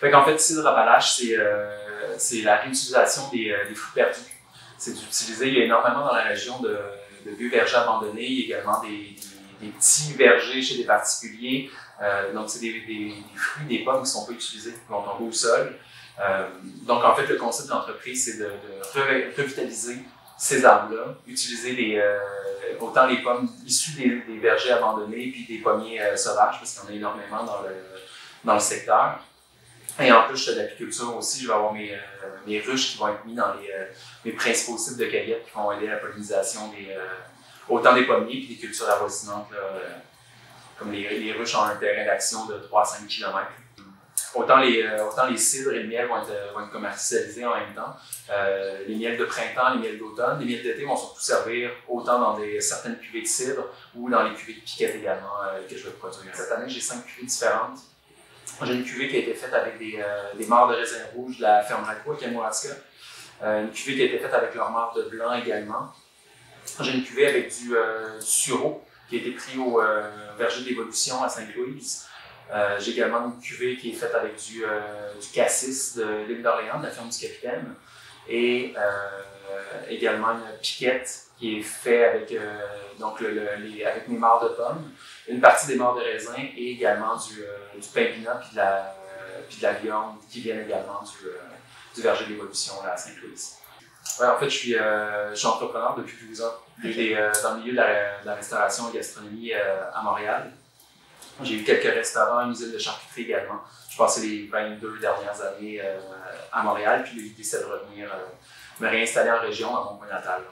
Fait qu'en fait, cidre Appalaches, c'est la réutilisation des fruits perdus. C'est d'utiliser, il y a énormément dans la région de vieux vergers abandonnés, il y a également des petits vergers chez des particuliers. Donc, c'est des fruits, des pommes qui ne sont pas utilisés, qui vont tomber au sol. Donc, en fait, le concept de l'entreprise, c'est de revitaliser ces arbres-là, utiliser autant les pommes issues des vergers abandonnés puis des pommiers sauvages, parce qu'il y en a énormément dans le secteur. Et en plus, je fais de l'apiculture aussi. Je vais avoir mes ruches qui vont être mises dans mes principaux sites de cueillette qui vont aider à la pollinisation autant des pommiers que des cultures avoisinantes, là, comme les ruches ont un terrain d'action de 3 à 5 km. Autant les cidres et le miel vont être commercialisés en même temps. Les miels de printemps, les miels d'automne, les miels d'été vont surtout servir autant dans certaines cuvées de cidre ou dans les cuvées de piquette également que je vais produire. Cette année, j'ai 5 cuvées différentes. J'ai une cuvée qui a été faite avec des mares de raisin rouge de la ferme Raco à Kamouraska. Une cuvée qui a été faite avec leur mare de blanc également. J'ai une cuvée avec du sureau qui a été pris au verger d'évolution à Sainte-Louise. J'ai également une cuvée qui est faite avec du cassis de l'île d'Orléans, de la ferme du Capitaine. Et également une piquette qui est faite avec, avec mes mares de pommes, une partie des mares de raisin et également du pimpinat puis de la viande qui viennent également du verger d'évolution à Sainte-Louise. Ouais, en fait, je suis entrepreneur depuis 12 ans. Dans le milieu de la restauration et gastronomie à Montréal. J'ai eu quelques restaurants, une usine de charcuterie également. J'ai passé les 22 dernières années à Montréal, puis l'idée c'est de revenir me réinstaller en région, dans mon coin natal.